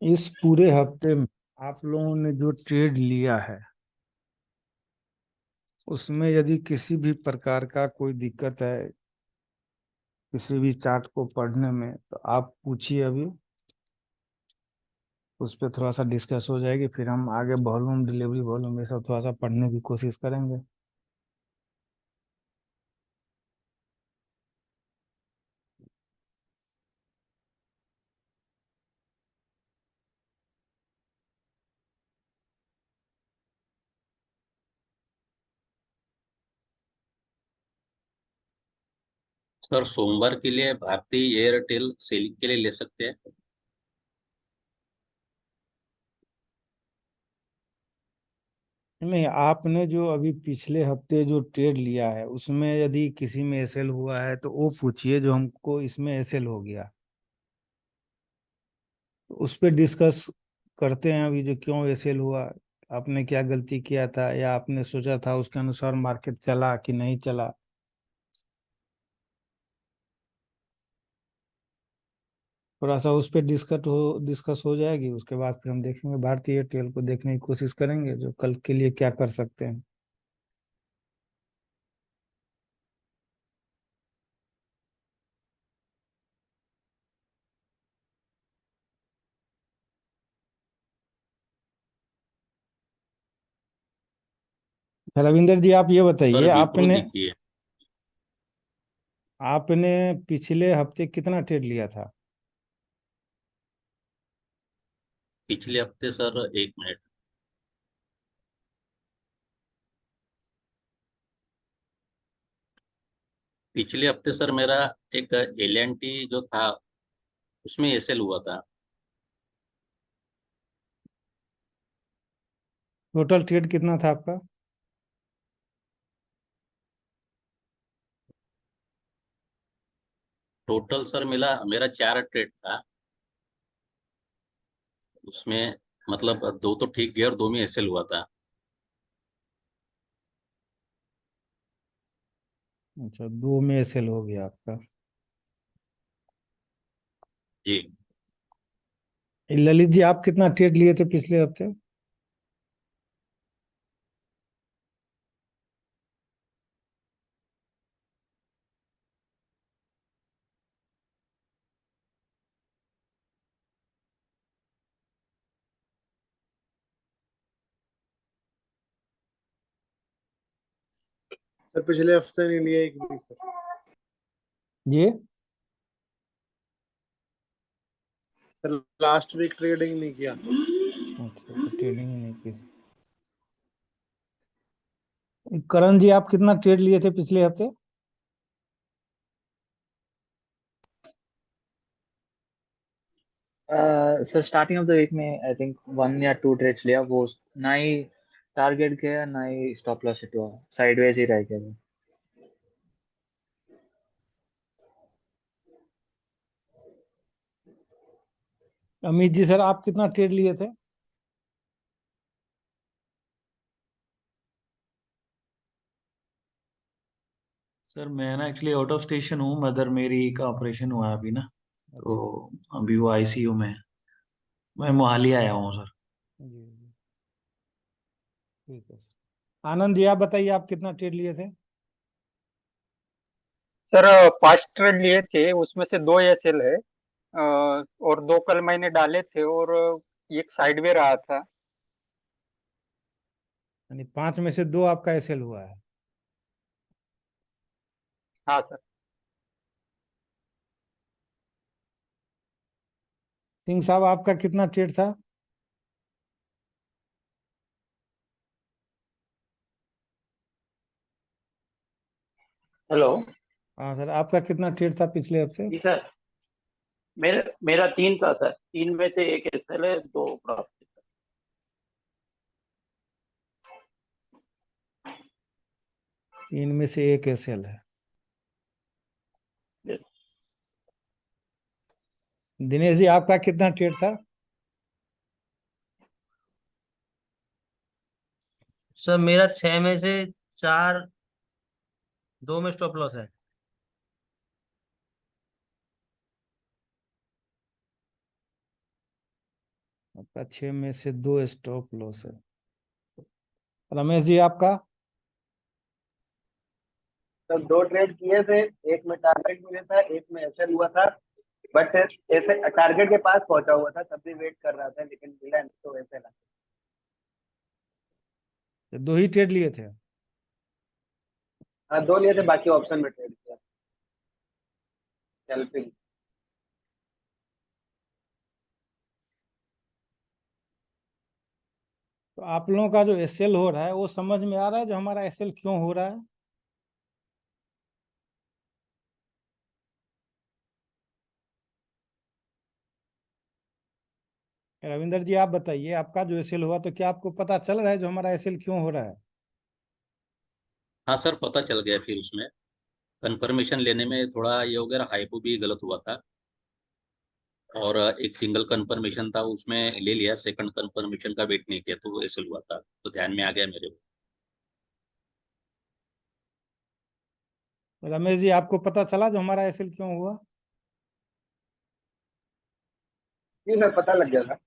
इस पूरे हफ्ते में आप लोगों ने जो ट्रेड लिया है उसमें यदि किसी भी प्रकार का कोई दिक्कत है किसी भी चार्ट को पढ़ने में तो आप पूछिए अभी। उस पर थोड़ा सा डिस्कस हो जाएगी, फिर हम आगे वॉल्यूम डिलीवरी वॉल्यूम ये सब थोड़ा सा पढ़ने की कोशिश करेंगे। सर सोमवार के लिए भारतीय एयरटेल सेलिंग के लिए ले सकते हैं। नहीं, आपने जो अभी पिछले हफ्ते जो ट्रेड लिया है उसमें यदि किसी में एसएल हुआ है तो वो पूछिए जो हमको इसमें एसएल हो गया। तो उस पर डिस्कस करते हैं अभी जो क्यों एसएल हुआ। आपने क्या गलती किया था या आपने सोचा था उसके अनुसार मार्केट चला कि नहीं चला। थोड़ा सा उस पर डिस्कस हो जाएगी, उसके बाद फिर हम देखेंगे भारतीय एयरटेल को देखने की कोशिश करेंगे जो कल के लिए क्या कर सकते हैं। रविंदर जी आप ये बताइए, सर विप्रो आपने देखिए। आपने पिछले हफ्ते कितना ट्रेड लिया था। पिछले हफ्ते सर, एक मिनट। पिछले हफ्ते सर मेरा एक एल एन टी जो था उसमें एसएल हुआ था। टोटल ट्रेड कितना था आपका। टोटल सर मिला मेरा 4 ट्रेड था उसमें। मतलब दो तो ठीक गए और दो में एसएल हुआ था। अच्छा, दो में एसएल हो गया आपका। जी। ललित जी आप कितना ट्रेड लिए थे पिछले हफ्ते। सर पिछले हफ्ते नहीं लिया एक भी सर। ये सर लास्ट वीक ट्रेडिंग नहीं किया। अच्छा, तो ट्रेडिंग ही नहीं की। करण जी आप कितना ट्रेड लिए थे पिछले हफ्ते। Sir starting of the week में आई थिंक 1 या 2 ट्रेड्स लिया वो। ना ही टारगेट गया ना ही स्टॉप लॉस हिट हुआ, साइडवेज ही रह गया वो। अमित जी सर आप कितना ट्रेड लिए थे। सर मैं ना एक्चुअली आउट ऑफ स्टेशन हूँ। मदर मेरी का ऑपरेशन हुआ है अभी ना। तो अच्छा। अभी वो आईसीयू में है। मैं मोहाली आया हूँ सर। जी जी, ठीक है सर। आनंद जी आप बताइए आप कितना ट्रेड लिए थे। सर 5 ट्रेड लिए थे, उसमें से 2 एसएल है। और 2 कल मैंने डाले थे, और एक साइड में रहा था। यानी पांच में से दो आपका एसएल हुआ है। हाँ सर। सिंह साहब आपका कितना ट्रेड था। हेलो। हाँ सर, आपका कितना ट्रेड था पिछले हफ्ते। जी सर, मेरा मेरा 3 था सर। 3 में से एक एसएल है, 2 प्रॉफिट। इनमें से एक एसएल है। यस। दिनेश जी आपका कितना ट्रेड था। सर मेरा 6 में से 4, 2 में स्टॉप लॉस है। आपका 6 में से 2 स्टॉप लॉस है। रमेश जी आपका? तो 2 ट्रेड किए थे, एक में टारगेट मिला था, एक में एसएल हुआ था। बट ऐसे टारगेट के पास पहुंचा हुआ था, तब भी वेट कर रहा था, लेकिन मिला नहीं, तो ऐसे ना। तो 2 ही ट्रेड लिए थे? हाँ, 2 लिए थे, बाकी ऑप्शन में ट्रेड किया, स्कैल्पिंग। तो आप लोगों का जो एसएल हो रहा है वो समझ में आ रहा है जो हमारा एसएल क्यों हो रहा है? रविंदर जी आप बताइए, आपका जो एसएल हुआ तो क्या आपको पता चल रहा है जो हमारा एसएल क्यों हो रहा है? हाँ सर, पता चल गया। फिर उसमें कंफर्मेशन लेने में थोड़ा ये हो गया, हाइपो भी गलत हुआ था। और एक सिंगल कंफर्मेशन था, उसमें ले लिया, सेकंड कंफर्मेशन का वेट नहीं किया, तो वो ऐसे हुआ था, तो ध्यान में आ गया मेरे को। रमेश जी आपको पता चला जो हमारा एसएल क्यों हुआ? जी सर, पता लग गया था।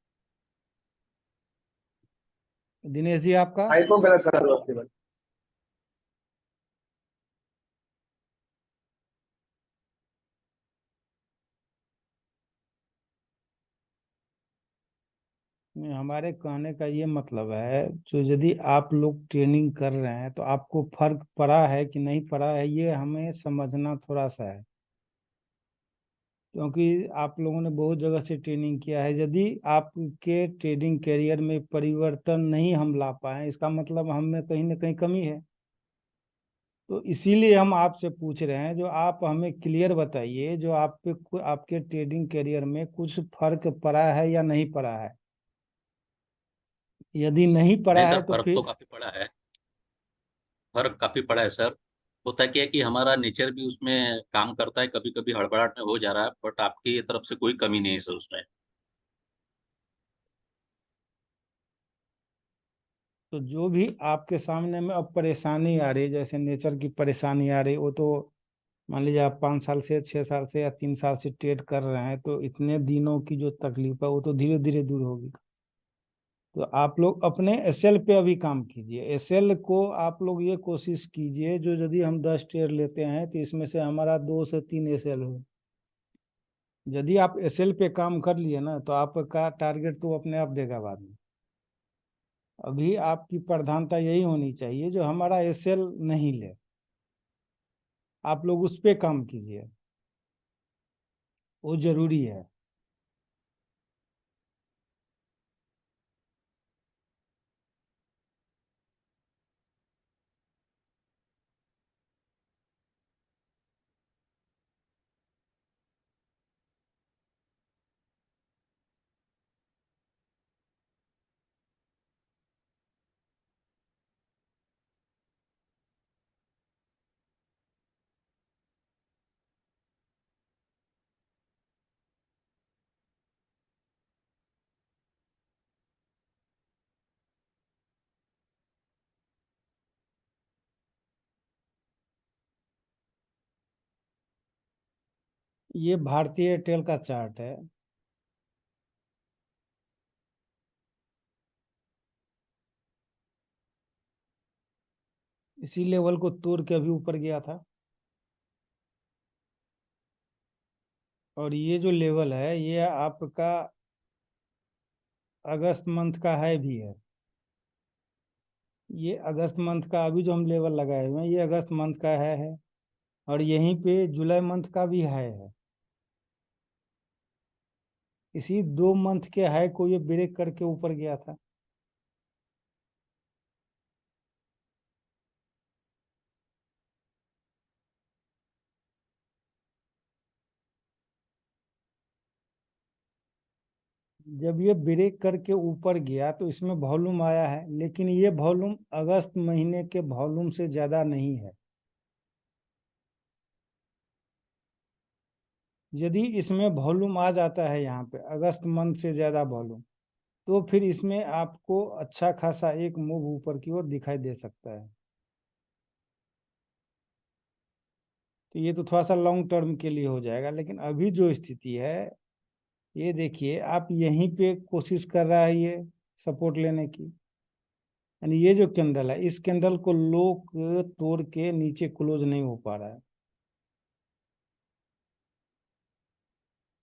दिनेश जी आपका? हाइपो गलत करा था उसके बाद। नहीं, हमारे कहने का ये मतलब है जो यदि आप लोग ट्रेनिंग कर रहे हैं तो आपको फर्क पड़ा है कि नहीं पड़ा है, ये हमें समझना थोड़ा सा है। क्योंकि आप लोगों ने बहुत जगह से ट्रेनिंग किया है, यदि आपके ट्रेडिंग कैरियर में परिवर्तन नहीं हम ला पाए, इसका मतलब हम में कहीं ना कहीं कमी है। तो इसीलिए हम आपसे पूछ रहे हैं, जो आप हमें क्लियर बताइए जो आप पे आपके ट्रेडिंग कैरियर में कुछ फर्क पड़ा है या नहीं पड़ा है। यदि नहीं नहीं पड़ा है सर, तो फर्क तो फिर काफी पड़ा है। फर्क काफी पड़ा है सर। होता क्या है कि हमारा नेचर भी उसमें काम करता है, कभी कभी हड़बड़ाहट में हो जा रहा है, बट आपकी तरफ से कोई कमी नहीं है सर उसमें। तो जो भी आपके सामने में अब परेशानी आ रही है, जैसे नेचर की परेशानी आ रही है, वो तो मान लीजिए आप 5 साल से 6 साल से या 3 साल से ट्रेड कर रहे हैं, तो इतने दिनों की जो तकलीफ है वो तो धीरे धीरे दूर होगी। तो आप लोग अपने एसएल पे अभी काम कीजिए। एसएल को आप लोग ये कोशिश कीजिए जो यदि हम 10 ट्रेड लेते हैं तो इसमें से हमारा 2 से 3 एसएल हो। यदि आप एसएल पे काम कर लिए ना तो आपका टारगेट तो अपने आप देगा बाद में। अभी आपकी प्रधानता यही होनी चाहिए जो हमारा एसएल नहीं ले, आप लोग उस पे काम कीजिए, वो जरूरी है। ये भारतीय एयरटेल का चार्ट है। इसी लेवल को तोड़ के अभी ऊपर गया था, और ये जो लेवल है ये आपका अगस्त मंथ का है भी है। ये अगस्त मंथ का अभी जो हम लेवल लगाए हुए हैं ये अगस्त मंथ का है। और यहीं पे जुलाई मंथ का भी है। इसी 2 मंथ के हाई को ये ब्रेक करके ऊपर गया था। जब ये ब्रेक करके ऊपर गया तो इसमें वॉल्यूम आया है, लेकिन ये वॉल्यूम अगस्त महीने के वॉल्यूम से ज्यादा नहीं है। यदि इसमें वॉल्यूम आ जाता है यहाँ पे अगस्त मंथ से ज्यादा वॉल्यूम, तो फिर इसमें आपको अच्छा खासा एक मूव ऊपर की ओर दिखाई दे सकता है। तो ये तो थोड़ा सा लॉन्ग टर्म के लिए हो जाएगा, लेकिन अभी जो स्थिति है ये देखिए आप यहीं पे कोशिश कर रहा है ये सपोर्ट लेने की, यानी ये जो कैंडल है इस कैंडल को लो तोड़ के नीचे क्लोज नहीं हो पा रहा है।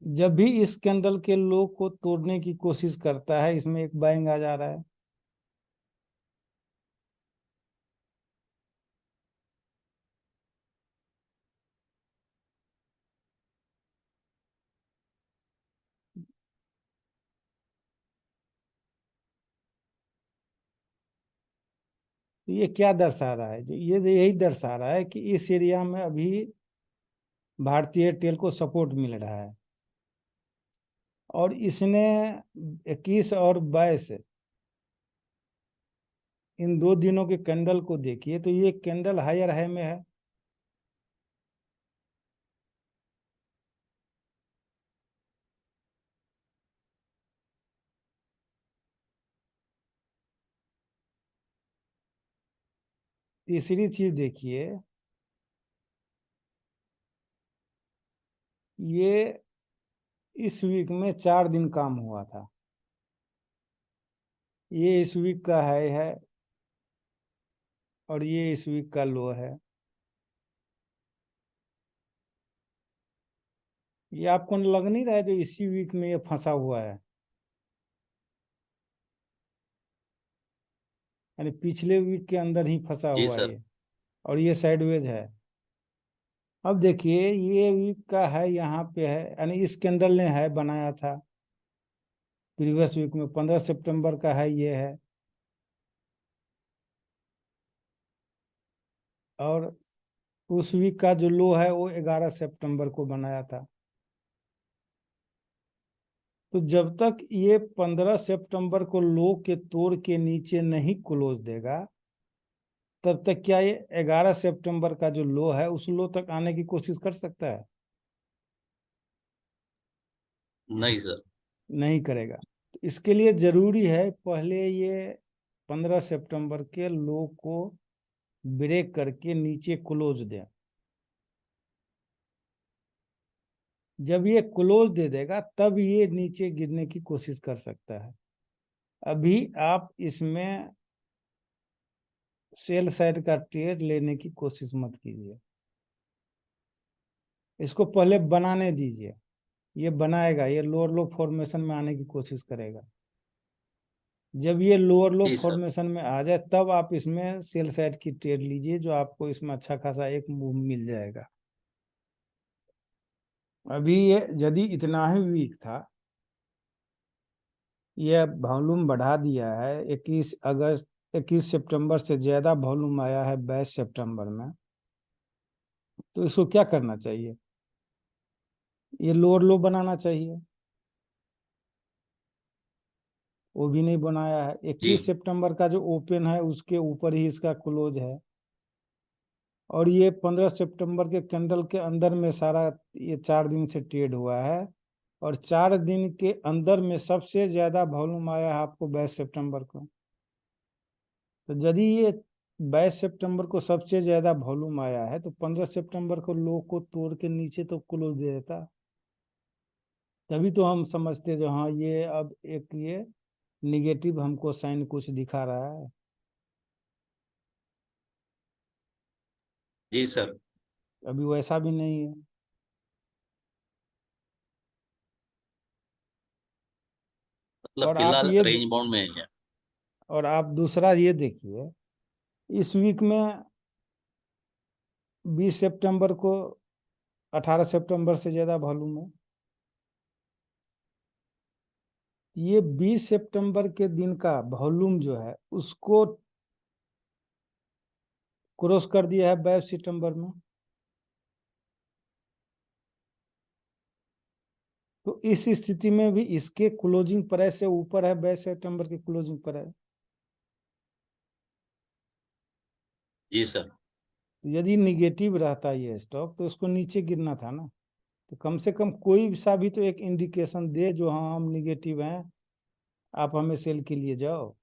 जब भी इस कैंडल के लो को तोड़ने की कोशिश करता है इसमें एक बाइंग आ जा रहा है। तो ये क्या दर्शा रहा है, जो ये यही दर्शा रहा है कि इस एरिया में अभी भारतीय एयरटेल को सपोर्ट मिल रहा है। और इसने 21 और 22 इन 2 दिनों के कैंडल को देखिए तो ये कैंडल हायर हाई में है। तीसरी चीज देखिए, ये इस वीक में 4 दिन काम हुआ था। ये इस वीक का हाई है और ये इस वीक का लो है। ये आपको लग नहीं रहा है जो इसी वीक में ये फंसा हुआ है, यानी पिछले वीक के अंदर ही फंसा जी हुआ है सर। ये, और ये साइडवेज है। अब देखिए ये वीक का है यहाँ पे है, यानी इस कैंडल ने है बनाया था प्रीवियस वीक में 15 सितंबर का है ये है, और उस वीक का जो लो है वो 11 सितंबर को बनाया था। तो जब तक ये 15 सितंबर को लो के तोड़ के नीचे नहीं क्लोज देगा तब तक क्या ये 11 सितंबर का जो लो है उस लो तक आने की कोशिश कर सकता है? नहीं सर। नहीं करेगा। तो इसके लिए जरूरी है पहले ये 15 सितंबर के लो को ब्रेक करके नीचे क्लोज दें। जब ये क्लोज दे देगा तब ये नीचे गिरने की कोशिश कर सकता है। अभी आप इसमें सेल साइड का ट्रेड लेने की कोशिश मत कीजिए, इसको पहले बनाने दीजिए। ये बनाएगा, ये लोअर लो फॉर्मेशन में आने की कोशिश करेगा। जब ये लोअर लो जी सर। फॉर्मेशन में आ जाए तब आप इसमें सेल साइड की ट्रेड लीजिए, जो आपको इसमें अच्छा खासा एक मूव मिल जाएगा। अभी ये यदि इतना ही वीक था, ये वॉल्यूम बढ़ा दिया है 21 सितंबर से ज्यादा वॉल्यूम आया है 22 सितंबर में, तो इसको क्या करना चाहिए? ये लोअर लो बनाना चाहिए, वो भी नहीं बनाया है। जी 21 सितंबर का जो ओपन है उसके ऊपर ही इसका क्लोज है, और ये 15 सितंबर के कैंडल के अंदर में सारा ये 4 दिन से ट्रेड हुआ है, और 4 दिन के अंदर में सबसे ज्यादा वॉल्यूम आया है आपको 22 सितंबर को। तो यदि ये 22 सितंबर को सबसे ज्यादा वॉल्यूम आया है तो 15 सितंबर को लो को तोड़ के नीचे तो क्लोज दे देता। तभी तो हम समझते जो हाँ ये अब एक ये निगेटिव हमको साइन कुछ दिखा रहा है। जी सर। अभी वैसा भी नहीं है। मतलब और आप फिलहाल ये रेंज बाउंड में है। और आप दूसरा ये देखिए, इस वीक में 20 सितंबर को 18 सितंबर से ज्यादा वॉल्यूम है। ये 20 सितंबर के दिन का वॉल्यूम जो है उसको क्रॉस कर दिया है 22 सितंबर में। तो इस स्थिति में भी इसके क्लोजिंग प्राइस से ऊपर है 22 सितंबर की क्लोजिंग प्राइस। जी सर। यदि निगेटिव रहता ये स्टॉक तो उसको नीचे गिरना था ना। तो कम से कम कोई सा भी तो एक इंडिकेशन दे जो हाँ हम निगेटिव हैं, आप हमें सेल के लिए जाओ।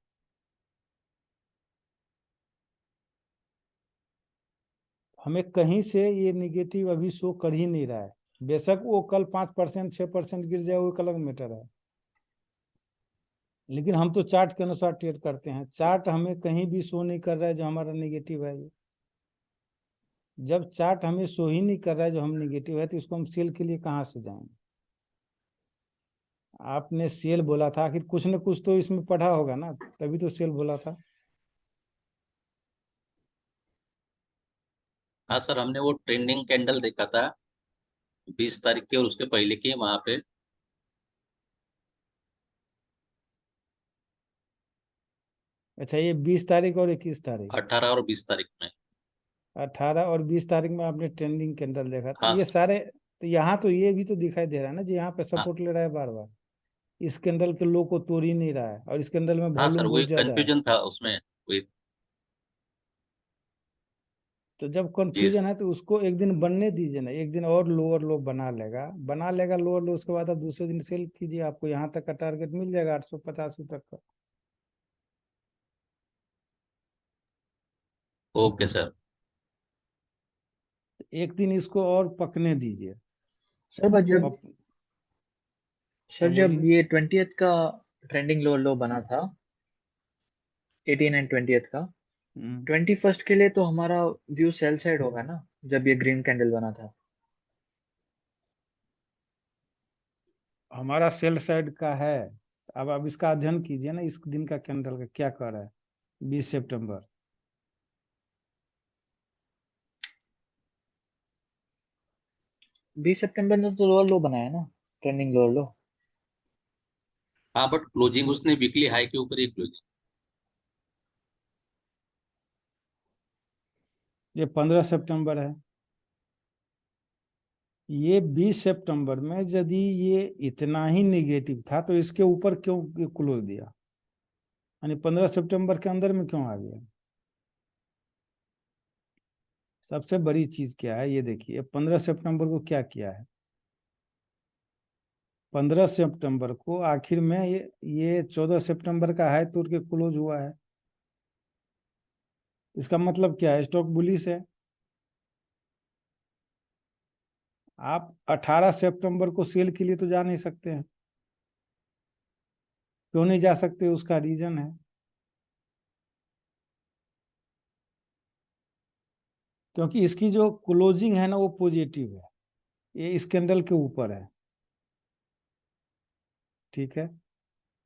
हमें कहीं से ये निगेटिव अभी शो कर ही नहीं रहा है। बेशक वो कल 5% 6% गिर जाए, वो एक अलग मैटर है, लेकिन हम तो चार्ट के अनुसार ट्रेड करते हैं। चार्ट हमें कहीं भी शो नहीं कर रहा है जो हमारा निगेटिव है। जब चार्ट हमें शो ही नहीं कर रहा है जो हम निगेटिव है, तो इसको हम सेल के लिए कहाँ से जाएंगे? आपने सेल बोला था, आखिर कुछ न कुछ तो इसमें पढ़ा होगा ना, तभी तो सेल बोला था। हाँ सर, हमने वो ट्रेंडिंग कैंडल देखा था 20 तारीख के और उसके पहले की वहां पे। अच्छा, ये 20 तारीख और 21 तारीख, 18 और 20 तारीख में। 18 और 20 तारीख में आपने ट्रेंडिंग कैंडल देखा, तो हाँ ये सारे, तो यहाँ तो ये भी तो दिखाई दे रहा है ना जो यहाँ पे हाँ सपोर्ट ले रहा है बार बार, इस कैंडल के लो को तोड़ ही नहीं रहा है, और इस कैंडल में हाँ सर, वॉल्यूम वही बहुत ज्यादा है। कंफ्यूजन था उसमें। वही। तो जब जी। कंफ्यूजन है तो उसको एक दिन बनने दीजिए ना, एक दिन और लोअर लो बना लेगा लोअर लो, उसके बाद आप दूसरे दिन सेल कीजिए, आपको यहाँ तक का टारगेट मिल जाएगा 885 तक का। Okay sir. एक दिन इसको और पकने दीजिए। सर बट जब अब सर जब बोलिए। ये 20th का ट्रेंडिंग लो लो बना था, 18 एंड 20th का, 21st के लिए तो हमारा व्यू सेल साइड होगा ना, जब ये ग्रीन कैंडल बना था। हमारा सेल साइड का है। अब आप इसका अध्ययन कीजिए ना, इस दिन का कैंडल का क्या कर रहा है। 20 सितंबर, 20 सितंबर ने तो लोअर लो बनाया ना, ट्रेंडिंग लोअर लो। हाँ, बट क्लोजिंग उसने वीकली हाई के ऊपर ही क्लोजिंग। ये 15 सितंबर है। ये 20 सितंबर में यदि ये इतना ही निगेटिव था तो इसके ऊपर क्यों क्लोज दिया, यानी 15 सितंबर के अंदर में क्यों आ गया? सबसे बड़ी चीज क्या है ये देखिए, 15 सितंबर को क्या किया है। 15 सितंबर को आखिर में ये 14 सितंबर का हाई तोड़ के क्लोज हुआ है। इसका मतलब क्या है? स्टॉक बुलिश है। आप 18 सितंबर को सेल के लिए तो जा नहीं सकते हैं। क्यों नहीं जा सकते? उसका रीजन है, क्योंकि इसकी जो क्लोजिंग है ना वो पॉजिटिव है, ये इस कैंडल के ऊपर है। ठीक है,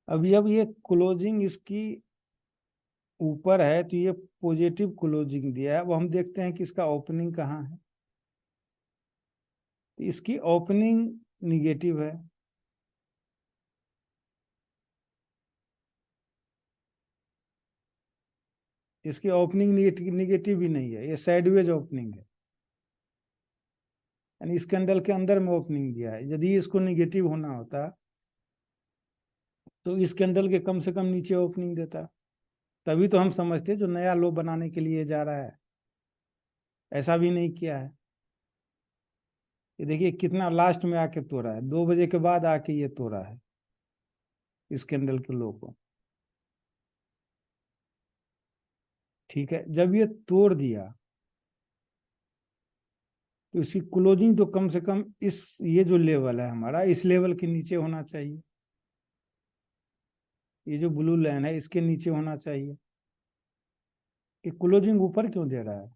अब जब ये क्लोजिंग इसकी ऊपर है तो ये पॉजिटिव क्लोजिंग दिया है। अब हम देखते हैं कि इसका ओपनिंग कहाँ है। इसकी ओपनिंग निगेटिव है। इसकी ओपनिंग निगेटिव ही नहीं है, ये साइडवेज ओपनिंग है, यानी इस कैंडल के अंदर में ओपनिंग दिया है। यदि इसको निगेटिव होना होता तो इस कैंडल के कम से कम नीचे ओपनिंग देता, तभी तो हम समझते जो नया लो बनाने के लिए जा रहा है। ऐसा भी नहीं किया है। ये देखिए कितना लास्ट में आके तोड़ा है, 2 बजे के बाद आके ये तोड़ा है इस कैंडल के लो को। ठीक है, जब ये तोड़ दिया तो इसकी क्लोजिंग तो कम से कम इस, ये जो लेवल है हमारा, इस लेवल के नीचे होना चाहिए। ये जो ब्लू लाइन है इसके नीचे होना चाहिए। कि क्लोजिंग ऊपर क्यों दे रहा है?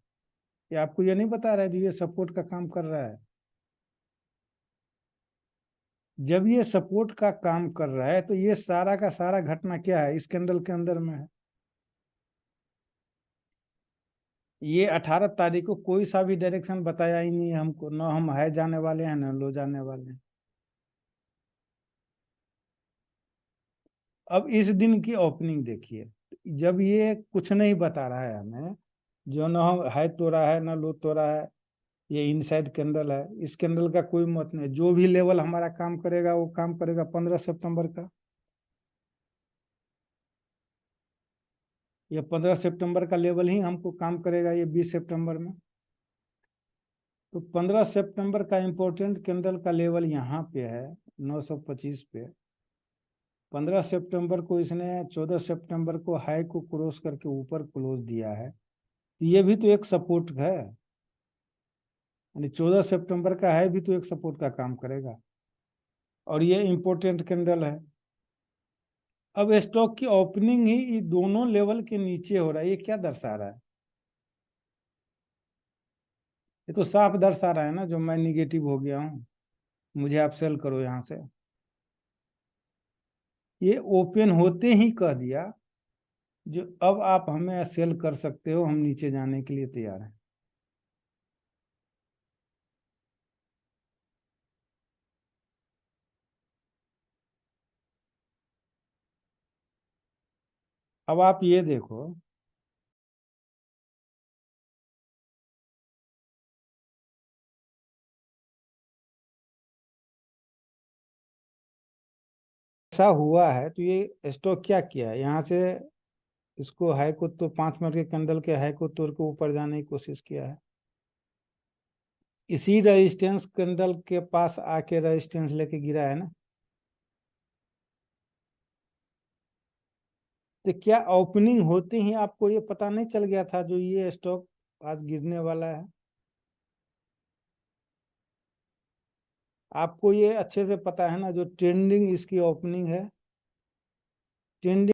ये आपको ये नहीं बता रहा है जो ये सपोर्ट का काम कर रहा है? जब ये सपोर्ट का काम कर रहा है तो ये सारा का सारा घटना क्या है, इस कैंडल के अंदर में है। ये 18 तारीख को कोई सा भी डायरेक्शन बताया ही नहीं है हमको, न हम हाई जाने वाले हैं न लो जाने वाले हैं। अब इस दिन की ओपनिंग देखिए, जब ये कुछ नहीं बता रहा है हमें, जो न हम हाई तोड़ा है न लो तोड़ा है, ये इनसाइड कैंडल है, इस कैंडल का कोई मत नहीं। जो भी लेवल हमारा काम करेगा वो काम करेगा 15 सितंबर का। ये 15 सितंबर का लेवल ही हमको काम करेगा ये 20 सितंबर में। तो 15 सितंबर का इम्पोर्टेंट कैंडल का लेवल यहाँ पे है 925 पे। 15 सितंबर को इसने 14 सितंबर को हाई को क्रॉस करके ऊपर क्लोज दिया है, तो ये भी तो एक सपोर्ट है। यानी 14 सितंबर का है भी तो एक सपोर्ट का काम करेगा, और ये इंपॉर्टेंट कैंडल है। अब स्टॉक की ओपनिंग ही ये दोनों लेवल के नीचे हो रहा है, ये क्या दर्शा रहा है? ये तो साफ दर्शा रहा है ना, जो मैं निगेटिव हो गया हूं, मुझे आप सेल करो यहां से। ये ओपन होते ही कह दिया जो अब आप हमें सेल कर सकते हो, हम नीचे जाने के लिए तैयार हैं। अब आप ये देखो, ऐसा हुआ है तो ये स्टॉक क्या किया है, यहाँ से इसको हाई को तो 5 मिनट के कैंडल के हाई को तोड़ के ऊपर जाने की कोशिश किया है, इसी रेजिस्टेंस कैंडल के पास आके रेजिस्टेंस लेके गिरा है ना। तो क्या ओपनिंग होते ही आपको ये पता नहीं चल गया था जो ये स्टॉक आज गिरने वाला है? आपको ये अच्छे से पता है ना, जो ट्रेंडिंग इसकी ओपनिंग है, ट्रेंडिंग